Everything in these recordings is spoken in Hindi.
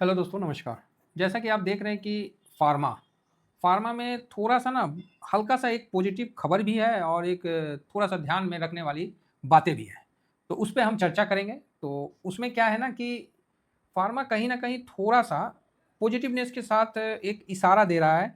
हेलो दोस्तों, नमस्कार। जैसा कि आप देख रहे हैं कि फार्मा फार्मा में थोड़ा-सा ना हल्का-सा एक पॉजिटिव खबर भी है और एक थोड़ा-सा ध्यान में रखने वाली बातें भी हैं। तो उस पे हम चर्चा करेंगे। तो उसमें क्या है ना कि फार्मा कहीं न कहीं थोड़ा-सा पॉजिटिवनेस के साथ एक इशारा दे रहा है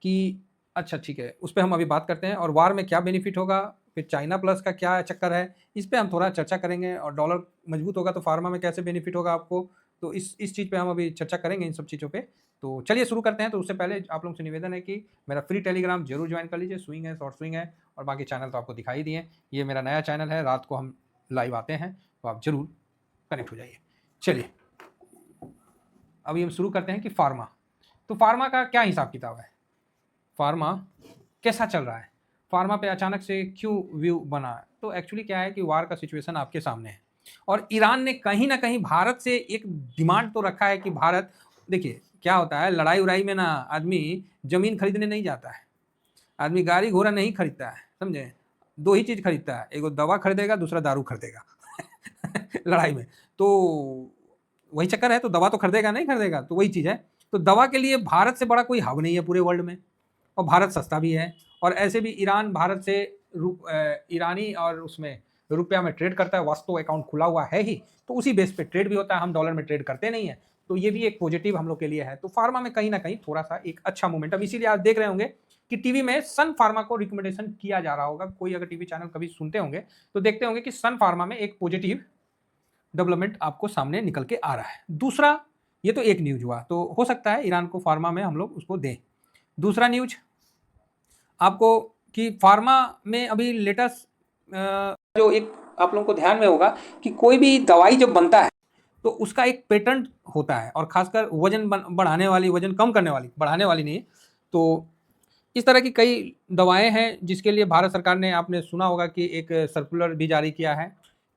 कि अच्छा ठीक है, उस पे हम अभी बात करते हैं और वार में क्या बेनिफिट होगा, फिर चाइना प्लस का क्या चक्कर है, इस पे हम थोड़ा चर्चा करेंगे और डॉलर मजबूत होगा तो फार्मा में कैसे बेनिफिट होगा आपको। तो इस चीज़ पे हम अभी चर्चा करेंगे इन सब चीज़ों पे। तो चलिए शुरू करते हैं। तो उससे पहले आप लोगों से निवेदन है कि मेरा फ्री टेलीग्राम ज़रूर जॉइन कर लीजिए। स्विंग है, शॉर्ट स्विंग है और बाकी चैनल तो आपको दिखाई दिए। ये मेरा नया चैनल है, रात को हम लाइव आते हैं, तो आप ज़रूर कनेक्ट हो जाइए। चलिए, अभी हम शुरू करते हैं कि फार्मा। तो फार्मा का क्या हिसाब-किताब है? फार्मा कैसा चल रहा है? फार्मा पे अचानक से क्यों व्यू बना? तो एक्चुअली क्या है कि वार का सिचुएशन आपके सामने है और ईरान ने कहीं न कहीं भारत से एक डिमांड तो रखा है कि भारत देखिए, क्या होता है लड़ाई-वड़ाई में ना आदमी ज़मीन खरीदने नहीं जाता है, आदमी गाड़ी-घोड़ा नहीं खरीदता है, समझे? 2 ही चीज़ खरीदता है, एगो दवा खरीदेगा, दूसरा दारू खरीदेगा लड़ाई में। तो वही चक्कर है, तो दवा तो खरीदेगा, नहीं खरीदेगा? तो वही चीज़ है। तो दवा के लिए भारत से बड़ा कोई हब नहीं है पूरे वर्ल्ड में। और भारत सस्ता भी है और ऐसे भी ईरान भारत से ईरानी और उसमें रुपया में ट्रेड करता है, वास्तव अकाउंट खुला हुआ है ही, तो उसी बेस पे ट्रेड भी होता है, हम डॉलर में ट्रेड करते नहीं है। तो ये भी एक पॉजिटिव हम लोग के लिए है। तो फार्मा में कहीं ना कहीं थोड़ा सा एक अच्छा मोमेंटम, इसीलिए आप देख रहे होंगे कि टीवी में सन फार्मा को रिकमेंडेशन किया जा रहा होगा। कोई अगर टीवी चैनल कभी सुनते होंगे तो देखते होंगे कि सन फार्मा में एक पॉजिटिव डेवलपमेंट आपको सामने निकल के आ रहा है। दूसरा, ये तो एक न्यूज हुआ, तो हो सकता है ईरान को फार्मा में हम लोग उसको दें। दूसरा न्यूज आपको कि फार्मा में अभी लेटेस्ट जो एक आप लोगों को ध्यान में होगा कि कोई भी दवाई जब बनता है तो उसका एक पेटेंट होता है और खासकर वजन बढ़ाने वाली, वजन कम करने वाली, बढ़ाने वाली नहीं। तो इस तरह की कई दवाएं हैं जिसके लिए भारत सरकार ने, आपने सुना होगा कि एक सर्कुलर भी जारी किया है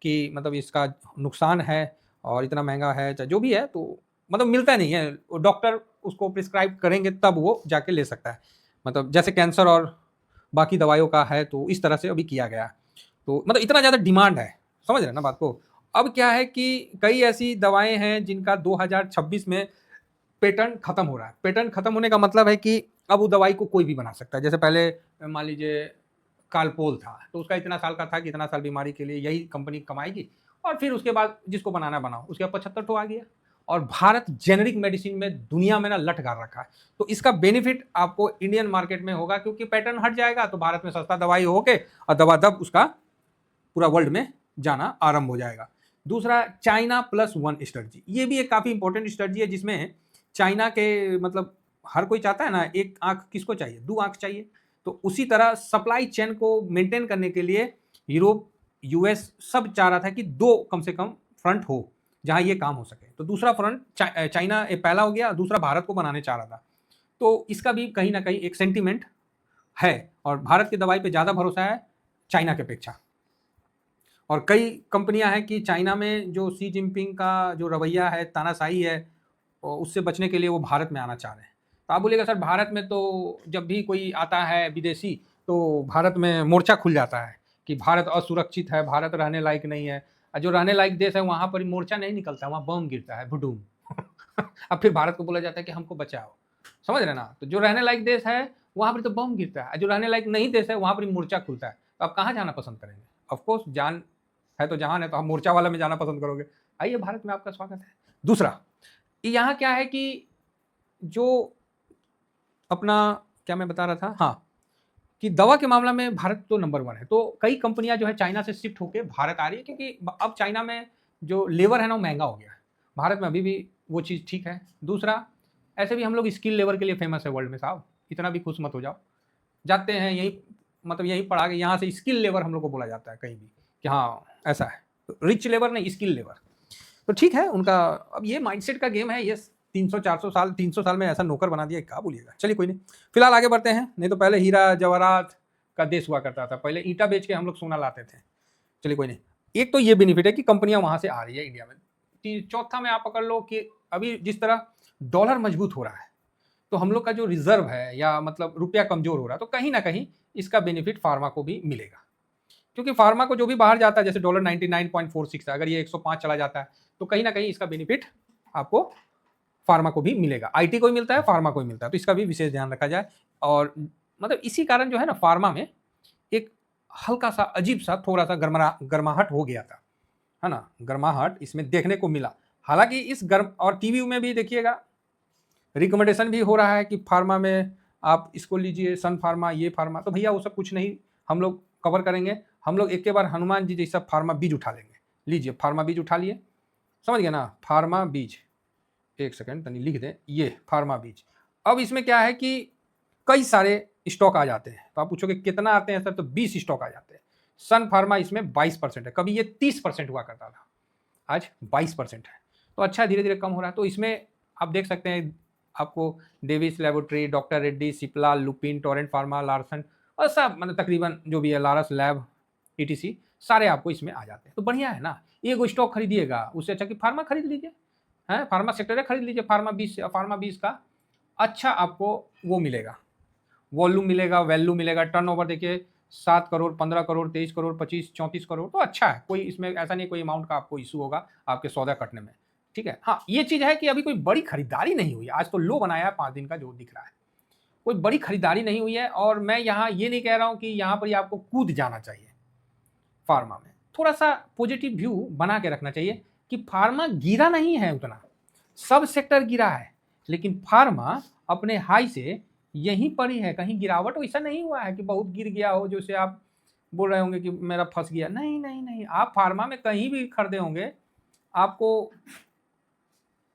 कि मतलब इसका नुकसान है और इतना महंगा है, चाहे जो भी है, तो मतलब मिलता नहीं है, डॉक्टर उसको प्रिस्क्राइब करेंगे तब वो जाके ले सकता है। मतलब जैसे कैंसर और बाकी दवाइयों का है, तो इस तरह से अभी किया गया है। तो मतलब इतना ज़्यादा डिमांड है, समझ रहे हैं ना बात को। अब क्या है कि कई ऐसी दवाएं हैं जिनका 2026 में पेटेंट खत्म हो रहा है। पेटेंट खत्म होने का मतलब है कि अब वो दवाई को कोई भी बना सकता है। जैसे पहले मान लीजिए कालपोल था, तो उसका इतना साल का था कि इतना साल बीमारी के लिए यही कंपनी कमाएगी और फिर उसके बाद जिसको बनाना बनाओ, उसके बाद 75 तो आ गया। और भारत जेनेरिक मेडिसिन में दुनिया में ना लठ गाड़ रखा है, तो इसका बेनिफिट आपको इंडियन मार्केट में होगा क्योंकि पैटर्न हट जाएगा, तो भारत में सस्ता दवाई होके और दबादब उसका पूरा वर्ल्ड में जाना आरंभ हो जाएगा। दूसरा, चाइना प्लस वन स्ट्रेटजी, ये भी एक काफ़ी इंपॉर्टेंट स्ट्रेटजी है जिसमें चाइना के मतलब हर कोई चाहता है ना, एक आंख किसको चाहिए, दो आंख चाहिए। तो उसी तरह सप्लाई चेन को मेंटेन करने के लिए यूरोप, यूएस सब चाह रहा था कि दो कम से कम फ्रंट हो जहां ये काम हो सके। तो दूसरा फ्रंट चाइना पहला हो गया, दूसरा भारत को बनाने चाह रहा था। तो इसका भी कहीं ना कहीं एक सेंटीमेंट है और भारत की दवाई पे ज़्यादा भरोसा है चाइना के अपेक्षा। और कई कंपनियां हैं कि चाइना में जो शी जिनपिंग का जो रवैया है, तानाशाही है, और उससे बचने के लिए वो भारत में आना चाह रहे हैं। तो आप बोलिएगा सर, भारत में तो जब भी कोई आता है विदेशी तो भारत में मोर्चा खुल जाता है कि भारत असुरक्षित है, भारत रहने लायक नहीं है। और जो रहने लायक देश है वहाँ पर मोर्चा नहीं निकलता, वहाँ बम गिरता है, भुडूम अब फिर भारत को बोला जाता है कि हमको बचाओ। समझ रहे ना? तो जो रहने लायक देश है वहाँ पर तो बम गिरता है, जो रहने लायक नहीं देश है वहाँ पर मोर्चा खुलता है। तो आप कहाँ जाना पसंद करेंगे? ऑफकोर्स जान है तो जहान है, तो हम मोर्चा वाला में जाना पसंद करोगे। आइए, भारत में आपका स्वागत है। दूसरा, यहाँ क्या है कि जो अपना, क्या मैं बता रहा था, हाँ, कि दवा के मामला में भारत तो नंबर वन है। तो कई कंपनियां जो है चाइना से शिफ्ट होकर भारत आ रही है क्योंकि अब चाइना में जो लेबर है ना वो महंगा हो गया है। भारत में अभी भी वो चीज़ ठीक है। दूसरा, ऐसे भी हम लोग स्किल लेबर के लिए फेमस है वर्ल्ड में साहब, इतना भी खुश मत हो जाओ। जाते हैं यही, मतलब यही पढ़ा के यहाँ से स्किल लेबर हम लोग को बोला जाता है कहीं भी कि हाँ ऐसा है, रिच लेबर नहीं, स्किल लेबर। तो ठीक है उनका, अब ये माइंडसेट का गेम है। ये 300-400 साल, 300 साल में ऐसा नौकर बना दिया, क्या बोलिएगा। चलिए कोई नहीं, फिलहाल आगे बढ़ते हैं। नहीं तो पहले हीरा जवाहरात का देश हुआ करता था, पहले ईंटा बेच के हम लोग सोना लाते थे। चलिए कोई नहीं, एक तो ये बेनिफिट है कि कंपनियां वहां से आ रही है इंडिया में। चौथा में आप पकड़ लो कि अभी जिस तरह डॉलर मजबूत हो रहा है तो हम लोग का जो रिजर्व है या मतलब रुपया कमजोर हो रहा है, तो कहीं ना कहीं इसका बेनिफिट फार्मा को भी मिलेगा। क्योंकि फार्मा को जो भी बाहर जाता है, जैसे डॉलर 99.46 है, अगर ये 105 चला जाता है तो कहीं ना कहीं इसका बेनिफिट आपको फार्मा को भी मिलेगा, आईटी को भी मिलता है, फार्मा को भी मिलता है, तो इसका भी विशेष ध्यान रखा जाए। और मतलब इसी कारण जो है ना फार्मा में एक हल्का सा अजीब सा थोड़ा सा गर्माहट हो गया था, है ना, गर्माहट इसमें देखने को मिला। हालांकि इस गर्म और टीवी में भी देखिएगा रिकमेंडेशन भी हो रहा है कि फार्मा में आप इसको लीजिए, सन फार्मा, ये फार्मा, तो भैया वो सब कुछ नहीं हम लोग कवर करेंगे। हम लोग एक के बार हनुमान जी जैसा फार्मा बीज उठा लेंगे। लीजिए फार्मा बीज उठा लिए, समझ गए ना, फार्मा बीज, एक सेकंड तनी लिख दें, ये फार्मा बीज। अब इसमें क्या है कि कई सारे स्टॉक आ जाते हैं, तो आप पूछोगे कितना आते हैं सर, तो 20 स्टॉक आ जाते हैं। सन फार्मा इसमें 22% है, कभी ये 30% हुआ करता था, आज 22% है, तो अच्छा धीरे धीरे कम हो रहा है। तो इसमें आप देख सकते हैं आपको Davis laboratory, doctor Reddy, Cipla, Lupin, Torrent pharma, Larsen और सब मतलब तकरीबन जो भी है, लारस लैब, ईटीसी, सारे आपको इसमें आ जाते हैं। तो बढ़िया है ना, एक स्टॉक खरीदिएगा उससे अच्छा कि फार्मा खरीद लीजिए, है फार्मा सेक्टर खरीद लीजिए, फार्मा 20 का अच्छा आपको वो मिलेगा, वॉल्यूम मिलेगा, वैल्यू मिलेगा, टर्नओवर देखिए 7 करोड़, 15 करोड़, 23 करोड़, 25, 34 करोड़, तो अच्छा है, कोई इसमें ऐसा नहीं कोई अमाउंट का आपको इशू होगा आपके सौदा कटने में, ठीक है। हाँ ये चीज़ है कि अभी कोई बड़ी खरीदारी नहीं हुई, आज तो लो बनाया है 5 दिन का जो दिख रहा है, कोई बड़ी खरीदारी नहीं हुई है। और मैं यहाँ ये नहीं कह रहा हूँ कि यहाँ पर ही आपको कूद जाना चाहिए, फार्मा में थोड़ा सा पॉजिटिव व्यू बना के रखना चाहिए कि फार्मा गिरा नहीं है उतना, सब सेक्टर गिरा है, लेकिन फार्मा अपने हाई से यहीं पर ही है, कहीं गिरावट वैसा नहीं हुआ है कि बहुत गिर गया हो, जैसे आप बोल रहे होंगे कि मेरा फंस गया, नहीं नहीं नहीं, आप फार्मा में कहीं भी खरीदे होंगे आपको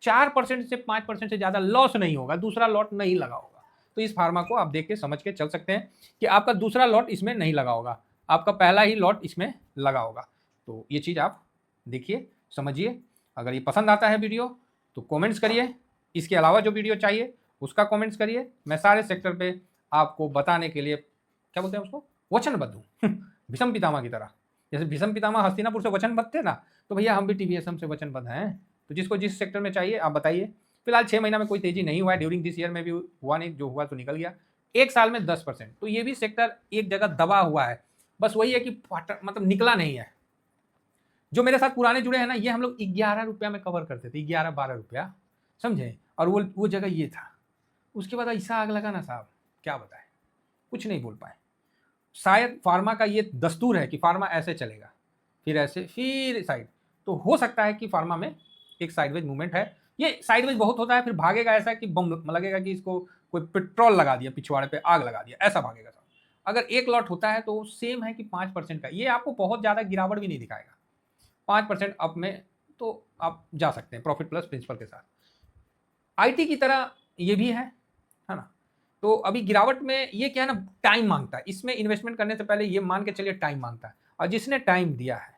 4% से 5% से ज़्यादा लॉस नहीं होगा, दूसरा लॉट नहीं लगा होगा। तो इस फार्मा को आप देख के समझ के चल सकते हैं कि आपका दूसरा लॉट इसमें नहीं लगा होगा, आपका पहला ही लॉट इसमें लगा होगा। तो ये चीज़ आप देखिए, समझिए। अगर ये पसंद आता है वीडियो तो कमेंट्स करिए, इसके अलावा जो वीडियो चाहिए उसका कमेंट्स करिए। मैं सारे सेक्टर पे आपको बताने के लिए, क्या बोलते हैं उसको, वचनबद्ध हूँ भीष्म पितामह की तरह। जैसे भीष्म पितामह हस्तिनापुर से वचनबद्ध थे ना, तो भैया हम भी टीवीएसएम से वचनबद्ध हैं। तो जिसको जिस सेक्टर में चाहिए आप बताइए। फिलहाल 6 महीना में कोई तेजी नहीं हुआ है, ड्यूरिंग दिस ईयर में भी हुआ नहीं, जो हुआ तो निकल गया। एक साल में 10%, तो ये भी सेक्टर एक जगह दबा हुआ है, बस वही है कि मतलब निकला नहीं है। जो मेरे साथ पुराने जुड़े हैं ना, ये हम लोग 11 रुपया में कवर करते थे, 11-12 रुपया, समझे, और वो जगह ये था। उसके बाद ऐसा आग लगा ना साहब, क्या बताएं, कुछ नहीं बोल पाए। शायद फार्मा का ये दस्तूर है कि फार्मा ऐसे चलेगा, फिर ऐसे, फिर साइड। तो हो सकता है कि फार्मा में एक साइडवेज मूवमेंट है, ये साइडवेज बहुत होता है, फिर भागेगा ऐसा कि बम लगेगा कि इसको कोई पेट्रोल लगा दिया, पिछवाड़े पे आग लगा दिया, ऐसा भागेगा साहब। अगर एक लॉट होता है तो सेम है कि 5% का, ये आपको बहुत ज़्यादा गिरावट भी नहीं दिखाएगा, 5% अप में तो आप जा सकते हैं प्रॉफिट प्लस प्रिंसिपल के साथ। आईटी की तरह ये भी है ना। तो अभी गिरावट में ये क्या है ना, टाइम मांगता है, इसमें इन्वेस्टमेंट करने से पहले ये मान के चलिए टाइम मांगता है, और जिसने टाइम दिया है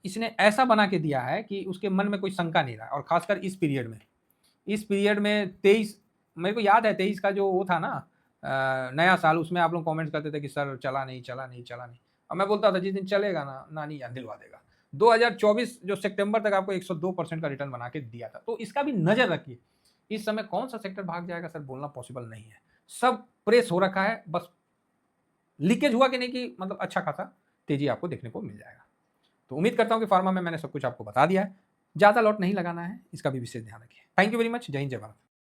इसने ऐसा बना के दिया है कि उसके मन में कोई शंका नहीं रहा। और खासकर इस पीरियड में 23, मेरे को याद है 23 का जो वो था ना नया साल, उसमें आप लोग कमेंट्स करते थे कि सर चला नहीं चला नहीं चला नहीं, और मैं बोलता था जिस दिन चलेगा ना नानी याद दिलवा देगा। 2024 जो सितंबर तक आपको 102% का रिटर्न बना के दिया था, तो इसका भी नज़र रखिए। इस समय कौन सा सेक्टर भाग जाएगा सर, बोलना पॉसिबल नहीं है, सब प्रेस हो रखा है, बस लीकेज हुआ कि नहीं कि मतलब अच्छा खासा तेजी आपको देखने को मिल जाएगा। तो उम्मीद करता हूँ कि फार्मा में मैंने सब कुछ आपको बता दिया है, ज़्यादा लॉट नहीं लगाना है, इसका भी विशेष ध्यान रखिए। थैंक यू वेरी मच, जय हिंद जय भारत।